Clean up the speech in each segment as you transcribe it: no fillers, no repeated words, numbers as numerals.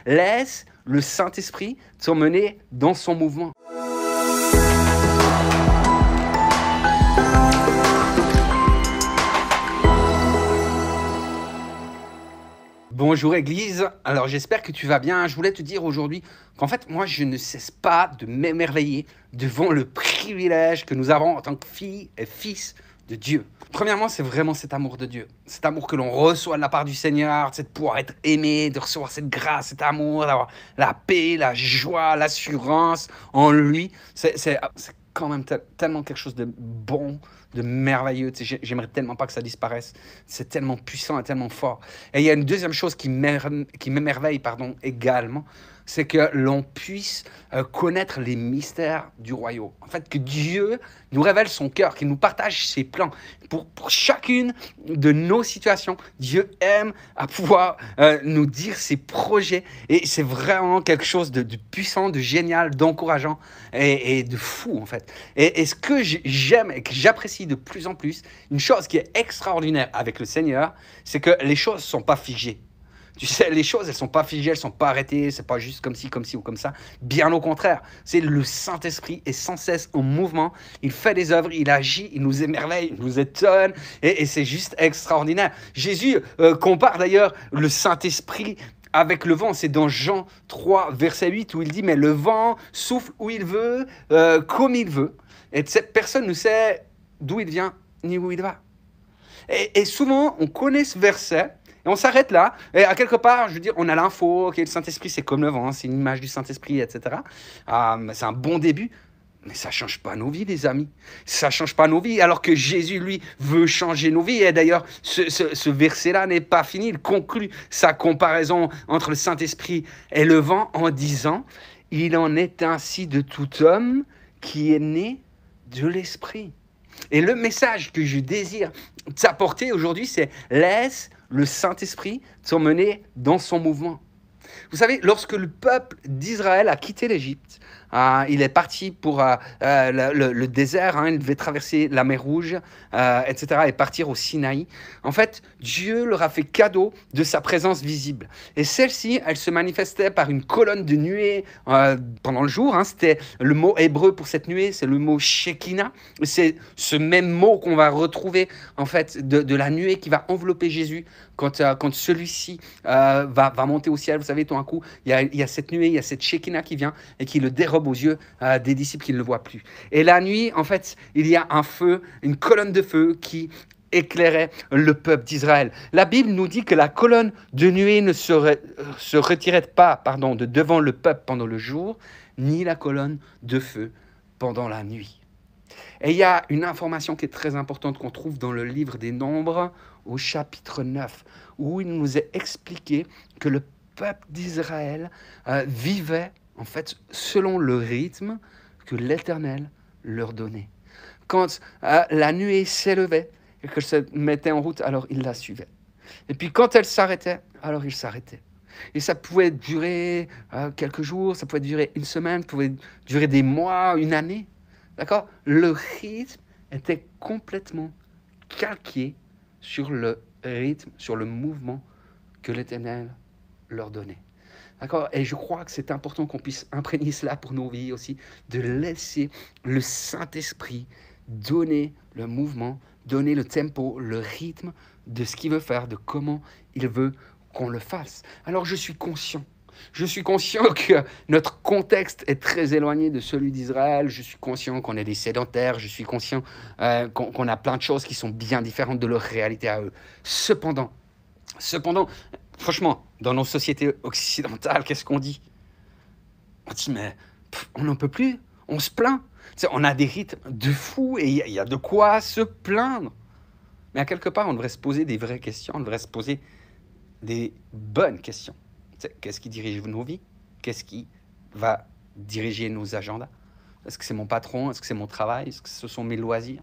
laisse le Saint-Esprit t'emmener dans son mouvement. Bonjour Église, alors j'espère que tu vas bien. Je voulais te dire aujourd'hui qu'en fait, moi, je ne cesse pas de m'émerveiller devant le privilège que nous avons en tant que filles et fils de Dieu. Premièrement, c'est vraiment cet amour de Dieu, cet amour que l'on reçoit de la part du Seigneur, c'est de pouvoir être aimé, de recevoir cette grâce, cet amour, d'avoir la paix, la joie, l'assurance en lui. C'est quand même tellement quelque chose de bon, de merveilleux. Tu sais, j'aimerais tellement pas que ça disparaisse. C'est tellement puissant et tellement fort. Et il y a une deuxième chose qui m'émerveille également, c'est que l'on puisse connaître les mystères du royaume. En fait, que Dieu nous révèle son cœur, qu'il nous partage ses plans. Pour chacune de nos situations, Dieu aime à pouvoir nous dire ses projets. Et c'est vraiment quelque chose de puissant, de génial, d'encourageant et de fou, en fait. Et ce que j'aime et que j'apprécie de plus en plus, une chose qui est extraordinaire avec le Seigneur, c'est que les choses ne sont pas figées. Tu sais, les choses, elles ne sont pas figées, elles ne sont pas arrêtées, c'est pas juste comme ci ou comme ça. Bien au contraire, c'est le Saint-Esprit est sans cesse en mouvement. Il fait des œuvres, il agit, il nous émerveille, il nous étonne et c'est juste extraordinaire. Jésus compare d'ailleurs le Saint-Esprit avec le vent. C'est dans Jean 3, verset 8 où il dit « Mais le vent souffle où il veut, comme il veut. » Et cette personne ne sait d'où il vient ni où il va. Et souvent, on connaît ce verset et on s'arrête là. Et à quelque part, je veux dire, on a l'info, okay, le Saint-Esprit, c'est comme le vent, c'est une image du Saint-Esprit, etc. C'est un bon début, mais ça ne change pas nos vies, les amis. Ça ne change pas nos vies, alors que Jésus, lui, veut changer nos vies. Et d'ailleurs, ce verset-là n'est pas fini. Il conclut sa comparaison entre le Saint-Esprit et le vent en disant « Il en est ainsi de tout homme qui est né de l'Esprit. » Et le message que je désire t'apporter aujourd'hui, c'est « Laisse le Saint-Esprit t'emmener dans son mouvement. » Vous savez, lorsque le peuple d'Israël a quitté l'Égypte, il est parti pour le désert, il devait traverser la mer Rouge, etc., et partir au Sinaï. En fait, Dieu leur a fait cadeau de sa présence visible. Et celle-ci, elle se manifestait par une colonne de nuée pendant le jour. C'était le mot hébreu pour cette nuée, c'est le mot Shekinah. C'est ce même mot qu'on va retrouver, en fait, de la nuée qui va envelopper Jésus quand celui-ci va monter au ciel. Vous savez, tout d'un coup, il y a cette nuée, il y a cette Shekinah qui vient et qui le dérobe aux yeux des disciples qui ne le voient plus. Et la nuit, en fait, il y a un feu, une colonne de feu qui éclairait le peuple d'Israël. La Bible nous dit que la colonne de nuée ne se retirait pas de devant le peuple pendant le jour, ni la colonne de feu pendant la nuit. Et il y a une information qui est très importante qu'on trouve dans le livre des Nombres au chapitre 9, où il nous est expliqué que le peuple d'Israël vivait en fait selon le rythme que l'Éternel leur donnait. Quand la nuée s'élevait et qu'elle se mettait en route, alors ils la suivaient. Et puis quand elle s'arrêtait, alors ils s'arrêtaient. Et ça pouvait durer quelques jours, ça pouvait durer une semaine, ça pouvait durer des mois, une année. D'accord ? Le rythme était complètement calqué sur le rythme, sur le mouvement que l'Éternel leur donnait. D'accord ? Et je crois que c'est important qu'on puisse imprégner cela pour nos vies aussi, de laisser le Saint-Esprit donner le mouvement, donner le tempo, le rythme de ce qu'il veut faire, de comment il veut qu'on le fasse. Alors je suis conscient que notre contexte est très éloigné de celui d'Israël. Je suis conscient qu'on est des sédentaires. Je suis conscient qu'on a plein de choses qui sont bien différentes de leur réalité à eux. Cependant, franchement, dans nos sociétés occidentales, qu'est-ce qu'on dit ? On dit, mais on n'en peut plus, on se plaint. On a des rythmes de fou et il y a de quoi se plaindre. Mais à quelque part, on devrait se poser des vraies questions, on devrait se poser des bonnes questions. Qu'est-ce qui dirige nos vies ? Qu'est-ce qui va diriger nos agendas ? Est-ce que c'est mon patron ? Est-ce que c'est mon travail ? Est-ce que ce sont mes loisirs ?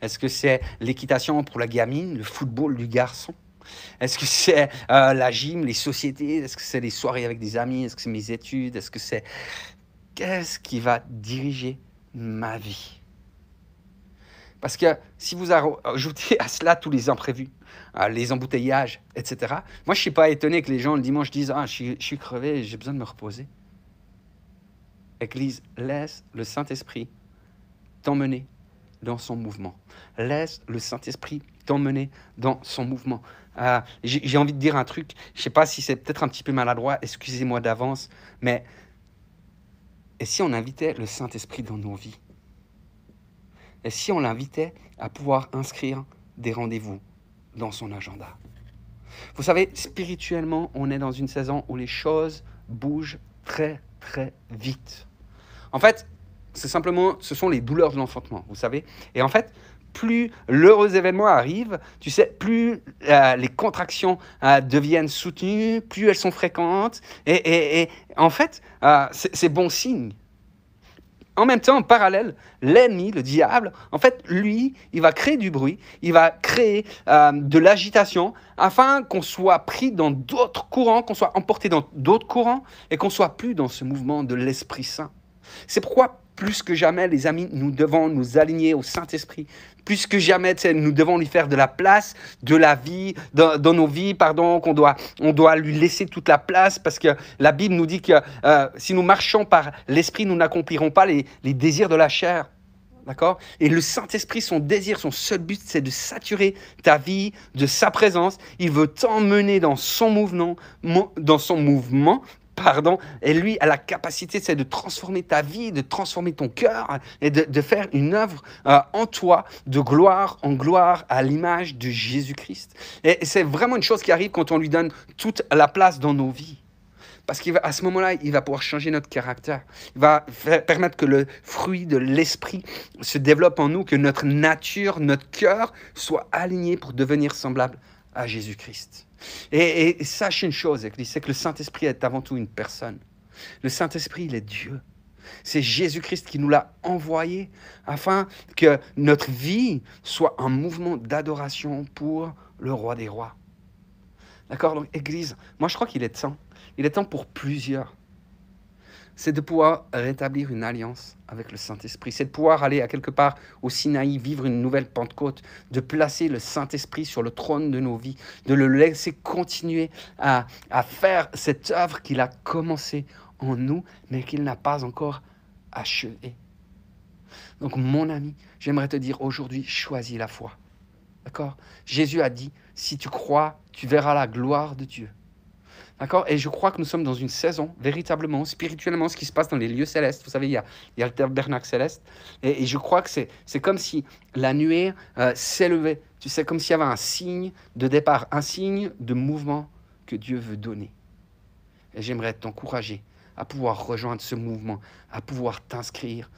Est-ce que c'est l'équitation pour la gamine, le football du garçon ? Est-ce que c'est la gym, les sociétés ? Est-ce que c'est les soirées avec des amis ? Est-ce que c'est mes études ? Est-ce que c'est... Qu'est-ce qui va diriger ma vie ? Parce que si vous ajoutez à cela tous les imprévus, les embouteillages, etc., moi, je ne suis pas étonné que les gens le dimanche disent « Ah, je suis crevé, j'ai besoin de me reposer. » Église, laisse le Saint-Esprit t'emmener dans son mouvement. Laisse le Saint-Esprit t'emmener dans son mouvement. J'ai envie de dire un truc, je ne sais pas si c'est peut-être un petit peu maladroit, excusez-moi d'avance, mais et si on invitait le Saint-Esprit dans nos vies? Et si on l'invitait à pouvoir inscrire des rendez-vous dans son agenda? Vous savez, spirituellement, on est dans une saison où les choses bougent très, très vite. En fait, ce sont les douleurs de l'enfantement, vous savez. Et en fait, plus l'heureux événement arrive, tu sais, plus les contractions deviennent soutenues, plus elles sont fréquentes. Et en fait, c'est bon signe. En même temps, en parallèle, l'ennemi, le diable, en fait, lui, il va créer du bruit, il va créer de l'agitation afin qu'on soit pris dans d'autres courants, qu'on soit emporté dans d'autres courants et qu'on soit plus dans ce mouvement de l'Esprit Saint. C'est pourquoi, plus que jamais, les amis, nous devons nous aligner au Saint-Esprit. Plus que jamais, nous devons lui faire de la place, de la vie, dans nos vies, pardon, on doit lui laisser toute la place parce que la Bible nous dit que si nous marchons par l'Esprit, nous n'accomplirons pas les désirs de la chair. D'accord? Et le Saint-Esprit, son désir, son seul but, c'est de saturer ta vie de sa présence. Il veut t'emmener dans son mouvement, et lui a la capacité, c'est de transformer ta vie, de transformer ton cœur et de faire une œuvre en toi, de gloire en gloire, à l'image de Jésus-Christ. Et c'est vraiment une chose qui arrive quand on lui donne toute la place dans nos vies. Parce qu'à ce moment-là, il va pouvoir changer notre caractère. Il va permettre que le fruit de l'esprit se développe en nous, que notre nature, notre cœur soit aligné pour devenir semblable à Jésus-Christ. Et sache une chose, c'est que le Saint-Esprit est avant tout une personne. Le Saint-Esprit, il est Dieu. C'est Jésus-Christ qui nous l'a envoyé afin que notre vie soit un mouvement d'adoration pour le Roi des Rois. D'accord? Donc, Église, moi je crois qu'il est temps. Il est temps pour plusieurs. C'est de pouvoir rétablir une alliance avec le Saint-Esprit. C'est de pouvoir aller à quelque part au Sinaï, vivre une nouvelle Pentecôte, de placer le Saint-Esprit sur le trône de nos vies, de le laisser continuer à faire cette œuvre qu'il a commencée en nous, mais qu'il n'a pas encore achevée. Donc mon ami, j'aimerais te dire aujourd'hui, choisis la foi. D'accord? Jésus a dit, si tu crois, tu verras la gloire de Dieu. D'accord? Et je crois que nous sommes dans une saison, véritablement, spirituellement, ce qui se passe dans les lieux célestes. Vous savez, il y a le tabernacle céleste. Et je crois que c'est comme si la nuée s'élevait. Tu sais, comme s'il y avait un signe de départ, un signe de mouvement que Dieu veut donner. Et j'aimerais t'encourager à pouvoir rejoindre ce mouvement, à pouvoir t'inscrire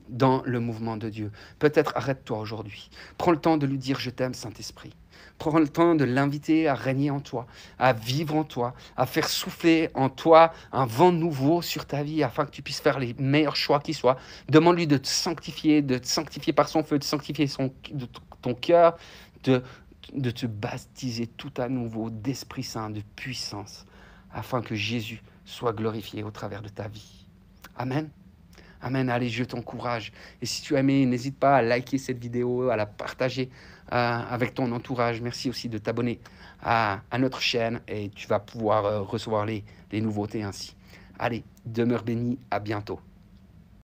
dans le mouvement de Dieu. Peut-être arrête-toi aujourd'hui. Prends le temps de lui dire « Je t'aime, Saint-Esprit ». Prends le temps de l'inviter à régner en toi, à vivre en toi, à faire souffler en toi un vent nouveau sur ta vie afin que tu puisses faire les meilleurs choix qui soient. Demande-lui de te sanctifier par son feu, de sanctifier ton cœur, de te baptiser tout à nouveau d'Esprit Saint, de puissance, afin que Jésus soit glorifié au travers de ta vie. Amen. Amen, allez, je t'encourage. Et si tu as aimé, n'hésite pas à liker cette vidéo, à la partager avec ton entourage. Merci aussi de t'abonner à notre chaîne et tu vas pouvoir recevoir les nouveautés ainsi. Allez, demeure béni, à bientôt.